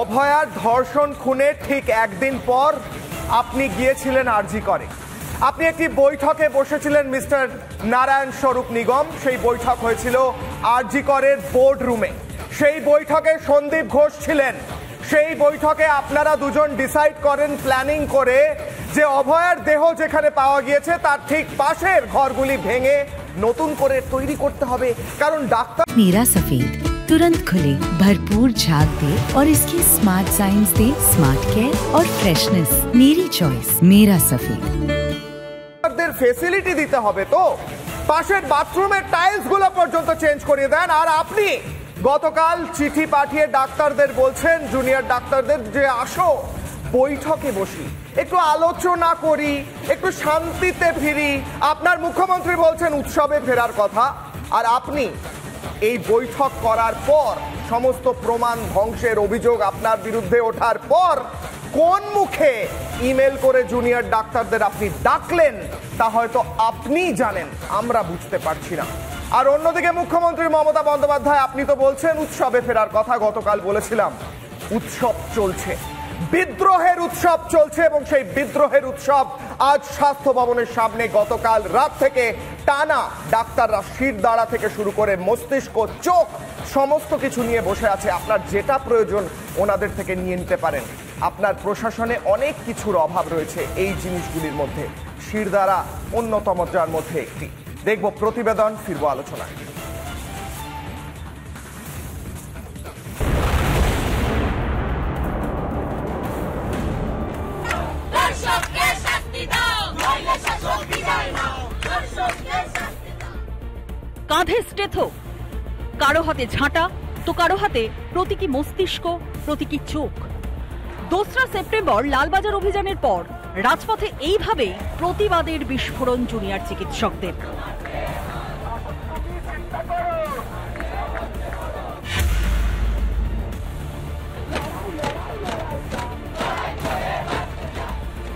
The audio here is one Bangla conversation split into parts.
অভয়ার ধর্ষণ খুনের ঠিক একদিন পর আপনি গিয়েছিলেন আরজি করে। আপনি একটি বৈঠকে বসেছিলেন মিস্টার নারায়ণ স্বরূপ নিগম। সেই বৈঠক হয়েছিল আরজি করের বোর্ড রুমে। সেই বৈঠকে সন্দীপ ঘোষ ছিলেন। সেই বৈঠকে আপনারা দুজন ডিসাইড করেন প্ল্যানিং করে যে অভয়ার দেহ যেখানে পাওয়া গিয়েছে তার ঠিক পাশের ঘরগুলি ভেঙে নতুন করে তৈরি করতে হবে, কারণ ডাক্তার मीरा सफेद तुरंत खुले, भरपूर झाग दे और इसकी स्मार्ट साइंस दे स्मार्ट केयर और फ्रेशनेस। मेरी चॉइस मेरा सफेद। ফেসিলিটি দিতে হবে, তো পাশের বাথরুমের টাইলস গুলো পর্যন্ত চেঞ্জ করিয়ে দেন। আর আপনি গতকাল চিঠি পাঠিয়ে ডাক্তারদের বলছেন, জুনিয়র ডাক্তারদের, যে আসো বৈঠকে বসি, একটু আলোচনা করি, একটু শান্তিতে ফিরি। আপনার মুখ্যমন্ত্রী বলছেন উৎসবে ফেরার কথা, আর আপনি এই বৈঠক করার পর সমস্ত প্রমাণ ধ্বংসের অভিযোগ আপনার বিরুদ্ধে ওঠার পর কোন মুখে ইমেল করে জুনিয়র ডাক্তারদের আপনি ডাকলেন তা হয়তো আপনিই জানেন, আমরা বুঝতে পারছি না। আর অন্যদিকে মুখ্যমন্ত্রী মমতা বন্দ্যোপাধ্যায়, আপনি তো বলছেন উৎসবে ফেরার কথা। গতকাল বলেছিলাম উৎসব চলছে, বিদ্রোহের উৎসব চলছে, এবং সেই বিদ্রোহের উৎসব আজ স্বাস্থ্য ভবনের সামনে গতকাল রাত থেকে টানা ডাক্তাররা শিরদাঁড়া থেকে শুরু করে মস্তিষ্ক, চোখ, সমস্ত কিছু নিয়ে বসে আছে। আপনার যেটা প্রয়োজন ওনাদের থেকে নিয়ে নিতে পারেন। আপনার প্রশাসনে অনেক কিছুর অভাব রয়েছে, এই জিনিসগুলির মধ্যে শিরদাঁড়া অন্যতম, যার মধ্যে একটি। দেখব প্রতিবেদন, ফিরবো আলোচনায়। কাঁধে স্টেথো, কারো হাতে ঝাঁটা, তো কারো হাতে প্রতীকী মস্তিষ্ক, প্রতীকী চোখ। 2রা সেপ্টেম্বর লালবাজার অভিযানের পর রাজপথে এইভাবেই প্রতিবাদের বিস্ফোরণ জুনিয়র চিকিৎসকদের।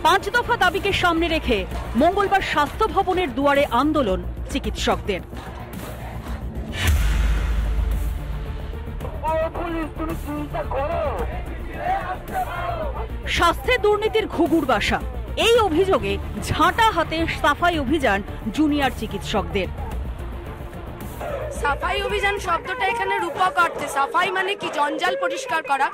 পাঁচ দফা দাবিকে সামনে রেখে মঙ্গলবার স্বাস্থ্য ভবনের দুয়ারে আন্দোলন চিকিৎসকদের। স্বাস্থ্যে দুর্নীতির ঘুঘুর বাসা, এই অভিযোগে ঝাঁটা হাতে সাফাই অভিযান জুনিয়র চিকিৎসকদের। সাফাই অভিযান শব্দটা এখানে রূপক অর্থে, সাফাই মানে কি? জঞ্জাল পরিষ্কার করা।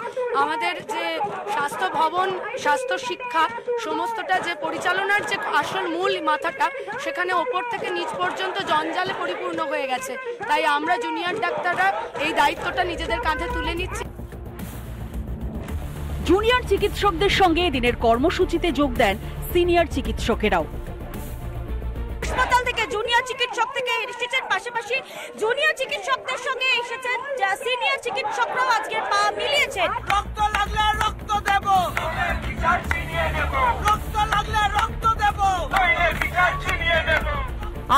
আমাদের যে স্বাস্থ্য ভবন, স্বাস্থ্য শিক্ষা, সমস্তটা যে পরিচালনার যে আসল মূল মাথাটা, সেখানে ওপর থেকে নিচ পর্যন্ত জঞ্জালে পরিপূর্ণ হয়ে গেছে। তাই আমরা জুনিয়র ডাক্তাররা এই দায়িত্বটা নিজেদের কাঁধে তুলে নিচ্ছি। জুনিয়র চিকিৎসকদের সঙ্গে দিনের কর্মসূচিতে যোগ দেন সিনিয়র চিকিৎসকেরাও। হাসপাতাল থেকে জুনিয়র চিকিৎসক থেকে এসেছেন, পাশাপাশি জুনিয়র চিকিৎসকদের সঙ্গে এসেছেন সিনিয়র চিকিৎসকরাও আজকের পা মিলিয়েছেন। রক্ত লাগলে রক্ত দেব, রক্ত লাগলে রক্ত দেব,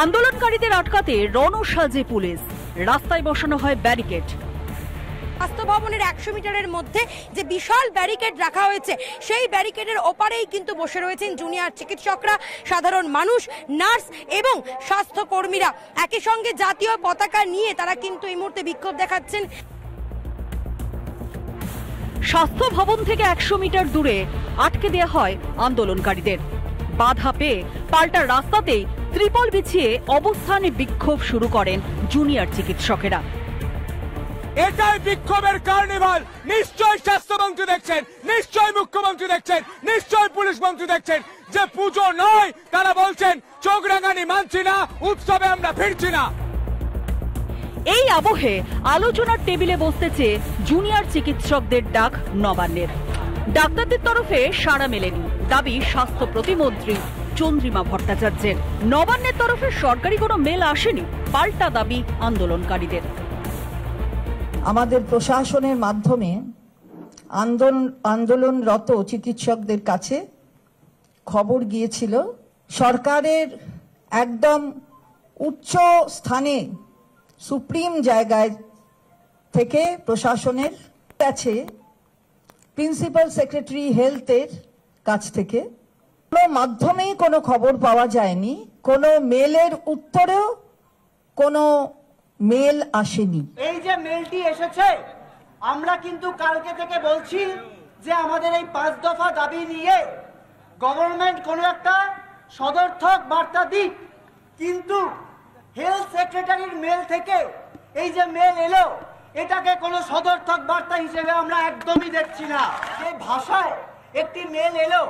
আন্দোলনকারীদের আটকাতে রণসাজে পুলিশ, রাস্তায় বসানো হয় ব্যারিকেড। স্বাস্থ্য ভবনের 100 মিটারের মধ্যে যে বিশাল ব্যারিকেড রাখা হয়েছে, সেই ব্যারিকেডের ওপারেই কিন্তু বসে রয়েছেন জুনিয়র চিকিৎসকরা, সাধারণ মানুষ, নার্স এবং স্বাস্থ্যকর্মীরা। একই সঙ্গে জাতীয় পতাকা নিয়ে তারা কিন্তু এই মুহূর্তে বিক্ষোভ দেখাচ্ছেন। স্বাস্থ্য ভবন থেকে 100 মিটার দূরে আটকে দেওয়া হয় আন্দোলনকারীদের। বাধা পেয়ে পাল্টা রাস্তাতেই ত্রিপল বিছিয়ে অবস্থানে বিক্ষোভ শুরু করেন জুনিয়র চিকিৎসকেরা। এটাই বিক্ষোভের কার্নিভাল। নিশ্চয় স্বাস্থ্যমন্ত্রী দেখছেন, নিশ্চয় মুখ্যমন্ত্রী দেখছেন, নিশ্চয় পুলিশ মন্ত্রী দেখছেন যে পুজো নয়, তারা বলছেন চোখ রাঙানি মানছি না, উৎসবে আমরা ফিরছি না। এই আবহে আলোচনার টেবিলে বসতে চেয়ে জুনিয়র চিকিৎসকদের ডাক নবান্নের। ডাক্তারদের তরফে সাড়া মেলেনি, দাবি স্বাস্থ্য প্রতিমন্ত্রী চন্দ্রিমা ভট্টাচার্যের। নবান্নের তরফে সরকারি কোনো মেল আসেনি, পাল্টা দাবি আন্দোলনকারীদের। আমাদের প্রশাসনের মাধ্যমে আন্দোলনরত চিকিৎসকদের কাছে খবর গিয়েছিল, সরকারের একদম উচ্চ স্থানে, সুপ্রিম জায়গায় থেকে প্রশাসনের কাছে, প্রিন্সিপাল সেক্রেটারি হেলথের কাছ থেকে কোনো মাধ্যমেই কোনো খবর পাওয়া যায়নি। কোনো মেলের উত্তরেও কোনো মেল আসেনি। এই যে মেলটি এসেছে আমরা কিন্তু কালকে থেকে বলছি যে আমাদের এই 5 দফা দাবি নিয়ে গভর্নমেন্ট কোনো একটা সদর্থক বার্তা দিক, কিন্তু হেলথ সেক্রেটারির মেল থেকে এই যে মেল এলো এটাকে কোনো সদর্থক বার্তা হিসেবে আমরা একদমই দেখছি না। যে ভাষায় একটি মেল এলো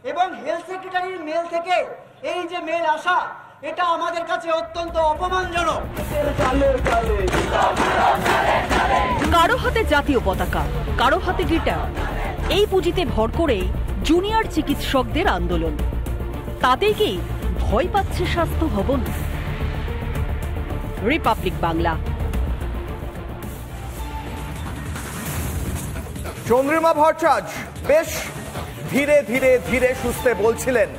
এবং হেলথ সেক্রেটারির মেল থেকে এই যে মেল আসা, এটা আমাদের কাছে অত্যন্ত অপমানজনক। কারো হাতে জাতীয় পতাকা, কারো হাতে গিটার, এই পুঁজিতে ভর করেই জুনিয়র চিকিৎসকদের আন্দোলন। তাতেই কি ভয় পাচ্ছে স্বাস্থ্য ভবন? রিপাবলিক বাংলা। চন্দ্রিমা ভট্টাচার্য বেশ ধীরে ধীরে ধীরে সুস্থে বলছিলেন,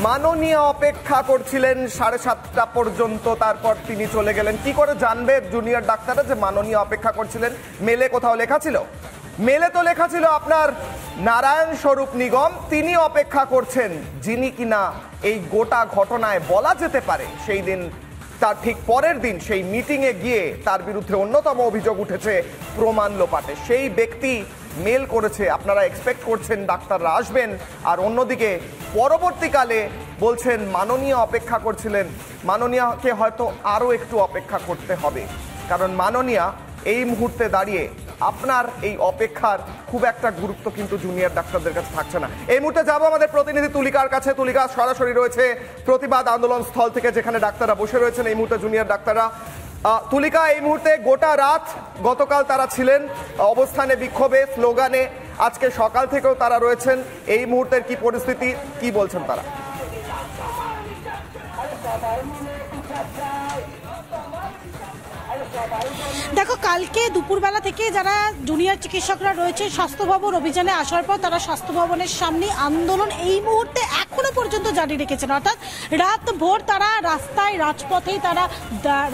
মাননীয় অপেক্ষা করছিলেন 7:30 পর্যন্ত, তারপর তিনি চলে গেলেন। কি করে জানবে জুনিয়র ডাক্তাররা যে মাননীয় অপেক্ষা করছিলেন? মেলে কোথাও লেখা ছিল? মেলে তো লেখা ছিল আপনার নারায়ণ স্বরূপ নিগম, তিনি অপেক্ষা করছেন, যিনি কিনা এই গোটা ঘটনায় বলা যেতে পারে সেই দিন, তার ঠিক পরের দিন সেই মিটিংয়ে গিয়ে তার বিরুদ্ধে অন্যতম অভিযোগ উঠেছে প্রমাণ লোপাটে। সেই ব্যক্তি মেল করেছে, আপনারা এক্সপেক্ট করছেন ডাক্তাররা আসবেন, আর অন্যদিকে পরবর্তীকালে বলছেন মাননীয় অপেক্ষা করছিলেন। মাননীয়কে হয়তো আরও একটু অপেক্ষা করতে হবে, কারণ মাননীয়া এই মুহূর্তে দাঁড়িয়ে আপনার এই অপেক্ষার খুব একটা গুরুত্ব কিন্তু জুনিয়র ডাক্তারদের কাছে থাকছে না। এই মুহূর্তে যাবো আমাদের প্রতিনিধি তুলিকার কাছে। তুলিকা সরাসরি রয়েছে প্রতিবাদ আন্দোলন স্থল থেকে, যেখানে ডাক্তাররা বসে রয়েছেন এই মুহূর্তে জুনিয়র ডাক্তাররা। তুলিকা, এই মুহূর্তে গোটা রাত গতকাল তারা ছিলেন অবস্থানে, বিক্ষোভে, স্লোগানে, আজকে সকাল থেকেও তারা রয়েছেন। এই মুহূর্তের কি পরিস্থিতি, কি বলছেন তারা? দেখো, কালকে দুপুরবেলা থেকে যারা জুনিয়র চিকিৎসকরা রয়েছে স্বাস্থ্য ভবন অভিযানে আসার পর তারা স্বাস্থ্য ভবনের সামনে আন্দোলন এই মুহূর্তে এখনো পর্যন্ত জারি রেখেছেন, অর্থাৎ রাত ভোর তারা রাস্তায় রাজপথেই তারা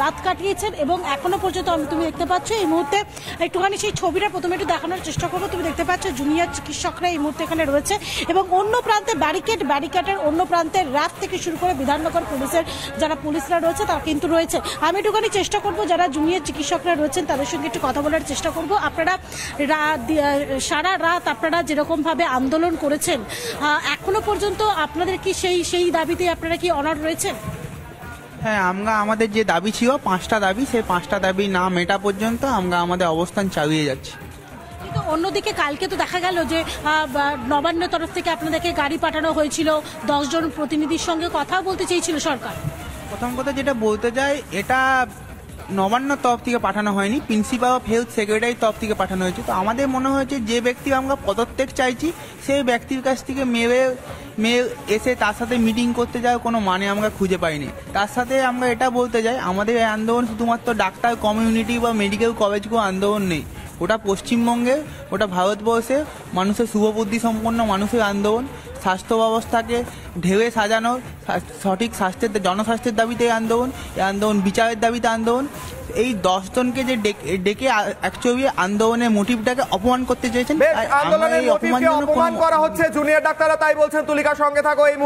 রাত কাটিয়েছেন এবং এখনো পর্যন্ত তুমি দেখতে পাচ্ছ এই মুহূর্তে একটুখানি সেই ছবিটা প্রথমে একটু দেখানোর চেষ্টা করবো। তুমি দেখতে পাচ্ছ জুনিয়র চিকিৎসকরা এই মুহূর্তে এখানে রয়েছে এবং অন্য প্রান্তে ব্যারিকেডের অন্য প্রান্তে রাত থেকে শুরু করে বিধাননগর পুলিশের যারা পুলিশরা রয়েছে তারা কিন্তু রয়েছে। আমি একটুখানি চেষ্টা করবো যারা জুনিয়র চিকিৎসকরা রয়েছেন তাদের সঙ্গে একটু কথা বলার চেষ্টা করব। আপনারা সারা রাত আপনারা যেরকম ভাবে আন্দোলন করেছেন, এখনো পর্যন্ত আপনাদের কি সেই দাবিতে আপনারা কি অনড় রয়েছেন? হ্যাঁ, আমরা আমাদের যে দাবি ছিল 5টা দাবি, সেই 5টা দাবি না মেটা পর্যন্ত আমরা আমাদের অবস্থান চালিয়ে যাচ্ছি। কিন্তু অন্যদিকে কালকে তো দেখা গেল যে নবান্নের তরফ থেকে আপনাদেরকে গাড়ি পাঠানো হয়েছিল, 10 জন প্রতিনিধির সঙ্গে কথা বলতে চেয়েছিল সরকার। প্রথম কথা যেটা বলতে চাই, এটা নবান্ন তরফ থেকে পাঠানো হয়নি, প্রিন্সিপাল অফ হেলথ সেক্রেটারির তরফ থেকে পাঠানো হয়েছে। তো আমাদের মনে হয়েছে যে ব্যক্তি আমরা পদত্যাগ চাইছি সেই ব্যক্তির কাছ থেকে মেল এসে তার সাথে মিটিং করতে যাওয়ার কোনো মানে আমরা খুঁজে পাইনি। তার সাথে আমরা এটা বলতে চাই, আমাদের এই আন্দোলন শুধুমাত্র ডাক্তার কমিউনিটি বা মেডিকেল কলেজগুলো আন্দোলন নেই, ওটা পশ্চিমবঙ্গের, ওটা ভারতবর্ষে মানুষের শুভবুদ্ধি সম্পন্ন মানুষের আন্দোলন। স্বাস্থ্য ব্যবস্থাকে ঢেলে সাজানো, সঠিক জনস্বাস্থ্যের দাবিতে এই আন্দোলন বিচারের দাবিতে আন্দোলন। এই 10 জনকে যে ডেকে অ্যাকচুয়ালি আন্দোলনের মোটিভটাকে অপমান করতে চেয়েছেন, অপমান করা হচ্ছে জুনিয়র ডাক্তাররা, তাই বলছেন। তুলিকার সঙ্গে থাকো। এই